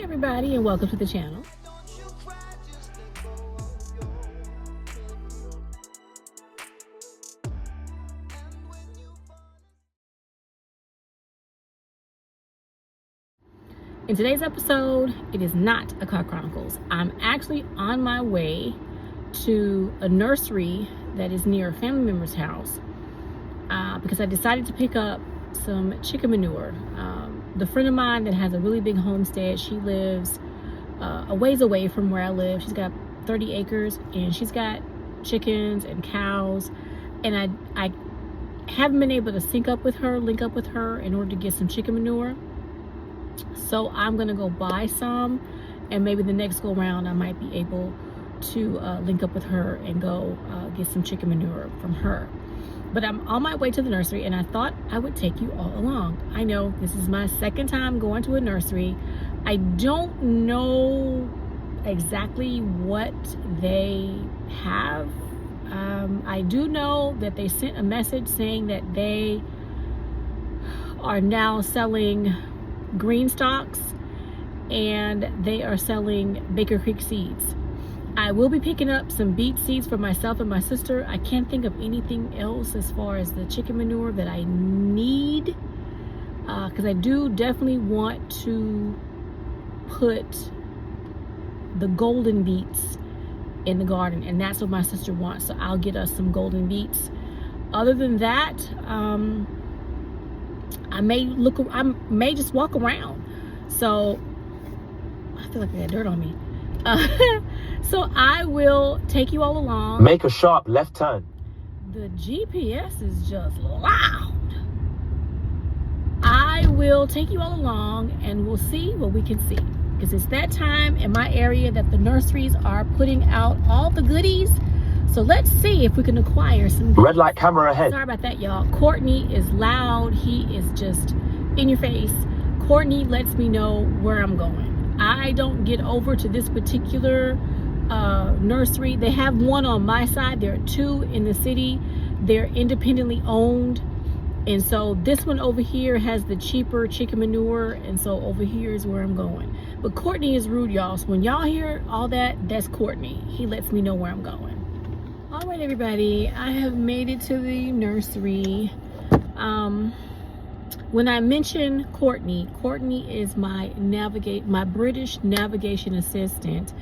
everybody, and welcome to the channel. In today's episode, it is not a car chronicles. I'm actually on my way to a nursery that is near a family member's house because I decided to pick up some chicken manure. The friend of mine that has a really big homestead, she lives a ways away from where I live. She's got 30 acres and she's got chickens and cows, and I haven't been able to link up with her in order to get some chicken manure. So I'm gonna go buy some, and maybe the next go round I might be able to link up with her and go get some chicken manure from her. But I'm on my way to the nursery, and I thought I would take you all along. I know this is my second time going to a nursery. I don't know exactly what they have. I do know that they sent a message saying that they are now selling green stalks and they are selling Baker Creek seeds. I will be picking up some beet seeds for myself and my sister. I can't think of anything else as far as the chicken manure that I need, because I do definitely want to put the golden beets in the garden, and that's what my sister wants, so I'll get us some golden beets. Other than that, I may just walk around. So I feel like I got dirt on me. So I will take you all along. Make a sharp left turn. The GPS is just loud. I will take you all along and we'll see what we can see, because it's that time in my area that the nurseries are putting out all the goodies. So let's see if we can acquire some goodies. Red light camera ahead. Sorry about that, y'all. Courtney is loud. He is just in your face. Courtney lets me know where I'm going. I don't get over to this particular nursery. They have one on my side. There are two in the city. They're independently owned. And so this one over here has the cheaper chicken manure. And so over here is where I'm going. But Courtney is rude, y'all. So when y'all hear all that, that's Courtney. He lets me know where I'm going. All right, everybody, I have made it to the nursery. When I mention Courtney is my British navigation assistant.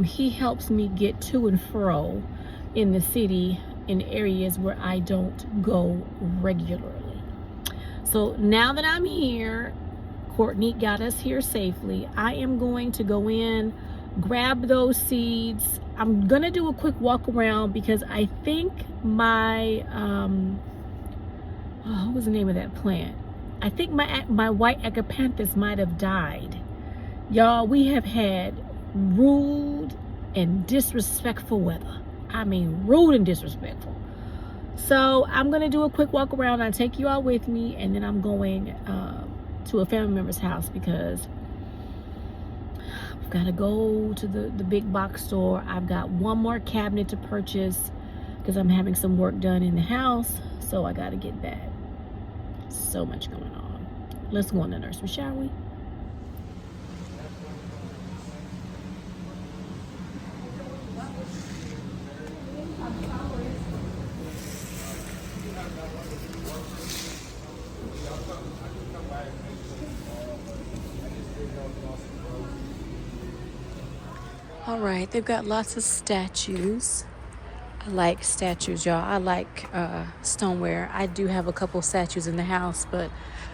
He helps me get to and fro in the city in areas where I don't go regularly. So now that I'm here, Courtney got us here safely. I am going to go in, grab those seeds. I'm gonna do a quick walk around because I think my what was the name of that plant? I think my white agapanthus might have died. Y'all, we have had rude and disrespectful weather. I mean, rude and disrespectful. So I'm gonna do a quick walk around. I'll take you all with me, and then I'm going to a family member's house because I've got to go to the big box store. I've got one more cabinet to purchase because I'm having some work done in the house, so I got to get that. So much going on. Let's go in the nursery, shall we? All right, they've got lots of statues. I like statues, y'all. I like stoneware. I do have a couple statues in the house, but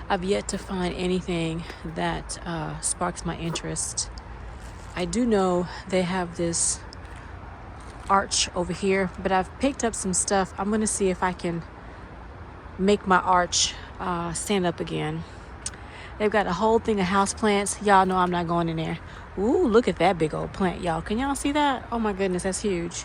I've yet to find anything that sparks my interest. I do know they have this arch over here, but I've picked up some stuff. I'm gonna see if I can make my arch stand up again. They've got a whole thing of house plants. Y'all know I'm not going in there. Ooh, look at that big old plant, y'all. Can y'all see that? Oh my goodness, that's huge.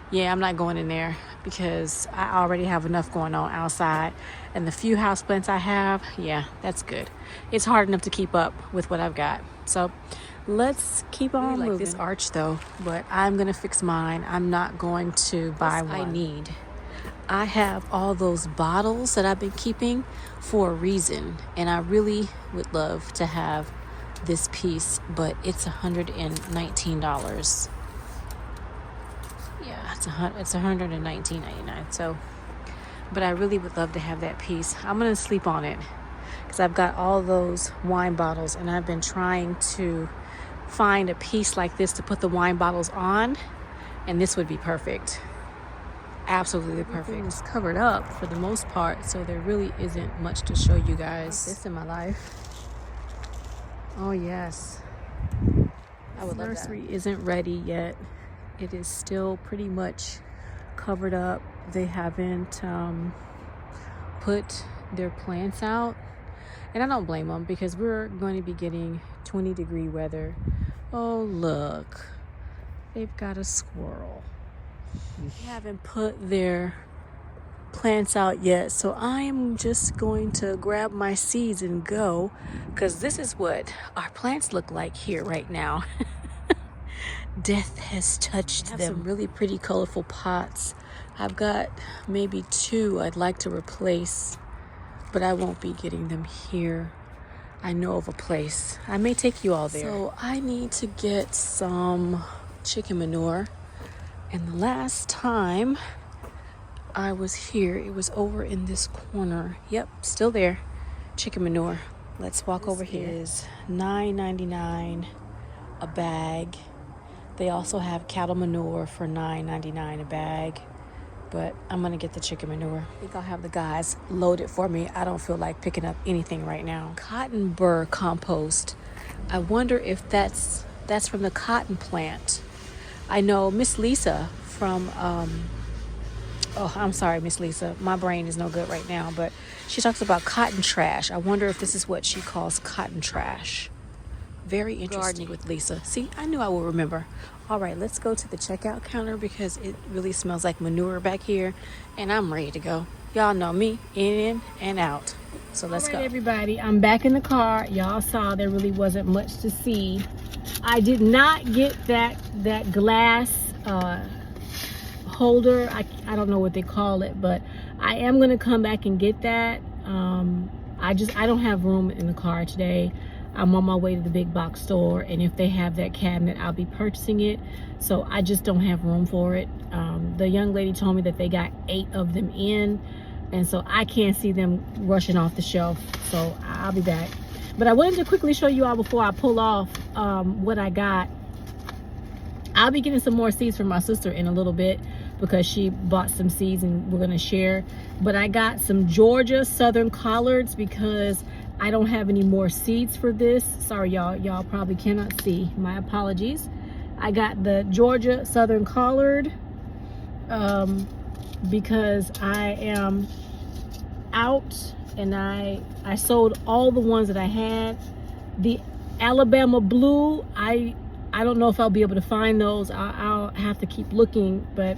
Yeah, I'm not going in there because I already have enough going on outside. And the few houseplants I have, yeah, that's good. It's hard enough to keep up with what I've got. So let's keep on moving. I like this arch though, but I'm gonna fix mine. I'm not going to buy one. I need. I have all those bottles that I've been keeping for a reason, and I really would love to have this piece, but it's $119. Yeah, it's $119.99. So, but I really would love to have that piece. I'm gonna sleep on it because I've got all those wine bottles, and I've been trying to find a piece like this to put the wine bottles on, and this would be perfect. Absolutely perfect. It's covered up for the most part, so there really isn't much to show you guys. This in my life. Oh yes, I would love that. Nursery isn't ready yet. It is still pretty much covered up. They haven't put their plants out, and I don't blame them because we're going to be getting 20-degree weather. Oh look, they've got a squirrel. They haven't put their plants out yet, so I am just going to grab my seeds and go, because this is what our plants look like here right now. Death has touched them. Some really pretty colorful pots. I've got maybe 2 I'd like to replace, but I won't be getting them here. I know of a place. I may take you all there. So I need to get some chicken manure. And the last time I was here, it was over in this corner. Yep, still there. Chicken manure. Let's walk over here. It is $9.99 a bag. They also have cattle manure for $9.99 a bag. But I'm going to get the chicken manure. I think I'll have the guys load it for me. I don't feel like picking up anything right now. Cotton burr compost. I wonder if that's from the cotton plant. I know Miss Lisa from, oh, I'm sorry, Miss Lisa. My brain is no good right now, but she talks about cotton trash. I wonder if this is what she calls cotton trash. Very interesting. Gardening with Lisa. See, I knew I would remember. All right, let's go to the checkout counter because it really smells like manure back here, and I'm ready to go. Y'all know me, in and out. So let's go. Everybody, I'm back in the car. Y'all saw there really wasn't much to see. I did not get that glass holder. I don't know what they call it, but I am gonna come back and get that. I don't have room in the car today. I'm on my way to the big box store, and if they have that cabinet, I'll be purchasing it. So I just don't have room for it. The young lady told me that they got 8 of them in, and so I can't see them rushing off the shelf. So I'll be back. But I wanted to quickly show you all before I pull off what I got. I'll be getting some more seeds from my sister in a little bit because she bought some seeds and we're gonna share. But I got some Georgia Southern collards because I don't have any more seeds for this. Sorry, y'all probably cannot see. My apologies. I got the Georgia Southern collard because I am out and I sold all the ones that I had. The Alabama blue, I don't know if I'll be able to find those. I'll have to keep looking, but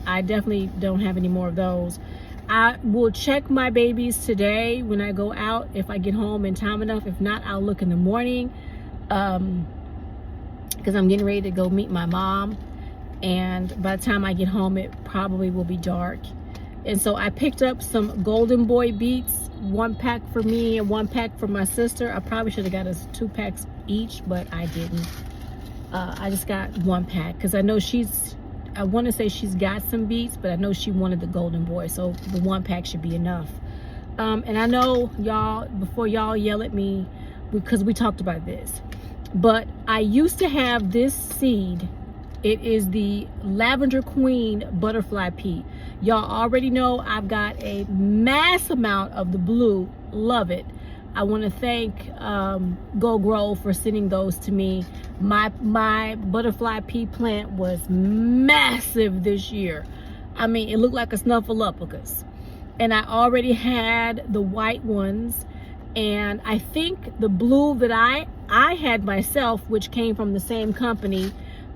I definitely don't have any more of those. I will check my babies today when I go out if I get home in time enough. If not, I'll look in the morning because I'm getting ready to go meet my mom, and by the time I get home it probably will be dark. And so I picked up some Golden Boy beets, 1 pack for me and 1 pack for my sister. I probably should have got us 2 packs each, but I didn't. I just got 1 pack because I know I want to say she's got some beets, but I know she wanted the Golden Boy, so the 1 pack should be enough. And I know y'all, before y'all yell at me, because we talked about this, but I used to have this seed. It is the Lavender Queen butterfly pea. Y'all already know I've got a mass amount of the blue. Love it. I want to thank Go Grow for sending those to me. My butterfly pea plant was massive this year. I mean, it looked like a snuffleupagus. And I already had the white ones, and I think the blue that I had myself, which came from the same company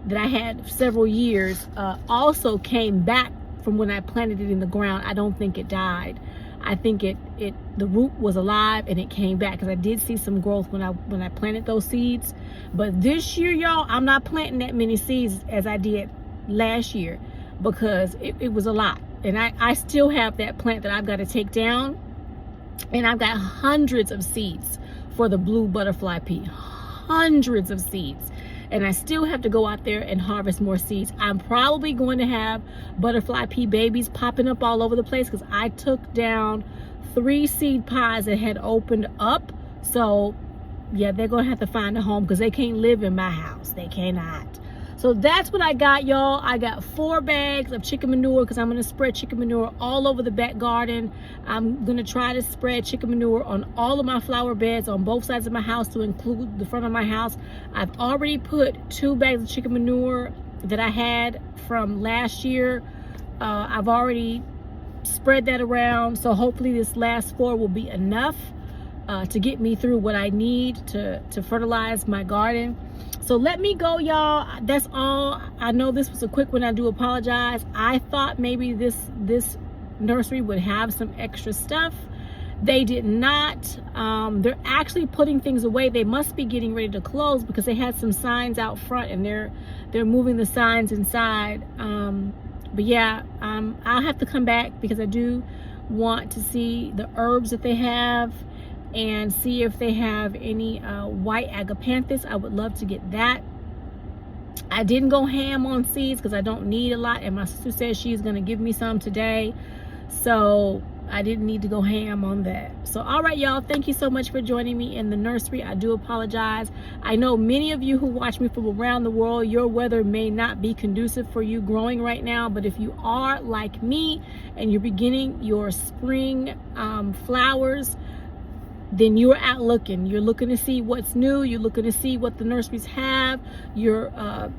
that I had several years, also came back from when I planted it in the ground. I don't think it died. I think the root was alive and it came back because I did see some growth when I planted those seeds. But this year, y'all, I'm not planting that many seeds as I did last year because it was a lot. And I still have that plant that I've got to take down, and I've got hundreds of seeds for the blue butterfly pea. Hundreds of seeds. And I still have to go out there and harvest more seeds. I'm probably going to have butterfly pea babies popping up all over the place because I took down 3 seed pods that had opened up. So yeah, they're going to have to find a home because they can't live in my house. They cannot. So that's what I got, y'all. I got 4 bags of chicken manure because I'm going to spread chicken manure all over the back garden. I'm going to try to spread chicken manure on all of my flower beds on both sides of my house to include the front of my house. I've already put 2 bags of chicken manure that I had from last year. I've already spread that around. So hopefully this last 4 will be enough to get me through what I need to fertilize my garden. So let me go, y'all. That's all. I know this was a quick one. I do apologize. I thought maybe this nursery would have some extra stuff. They did not. They're actually putting things away. They must be getting ready to close because they had some signs out front and they're moving the signs inside. But yeah, I'll have to come back because I do want to see the herbs that they have and see if they have any white agapanthus. I would love to get that. I didn't go ham on seeds because I don't need a lot, and my sister says she's going to give me some today, so I didn't need to go ham on that. So all right, y'all, thank you so much for joining me in the nursery. I do apologize. I know many of you who watch me from around the world, your weather may not be conducive for you growing right now, but if you are like me and you're beginning your spring flowers, then you're out looking. You're looking to see what's new. You're looking to see what the nurseries have. You're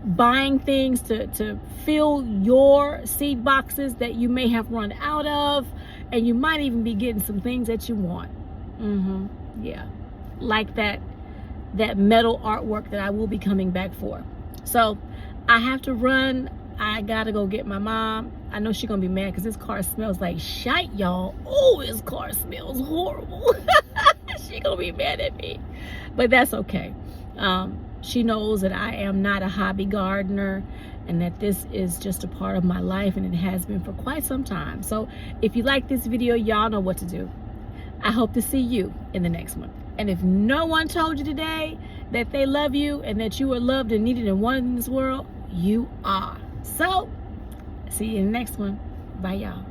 buying things to fill your seed boxes that you may have run out of. And you might even be getting some things that you want. Yeah, like that metal artwork that I will be coming back for. So I have to run. I gotta go get my mom. I know she's gonna be mad because this car smells like shite, y'all. Oh, this car smells horrible. She's gonna be mad at me, but that's okay. She knows that I am not a hobby gardener and that this is just a part of my life, and it has been for quite some time. So if you like this video, y'all know what to do. I hope to see you in the next one. And if no one told you today that they love you and that you are loved and needed and wanted in this world, you are. So see you in the next one. Bye, y'all.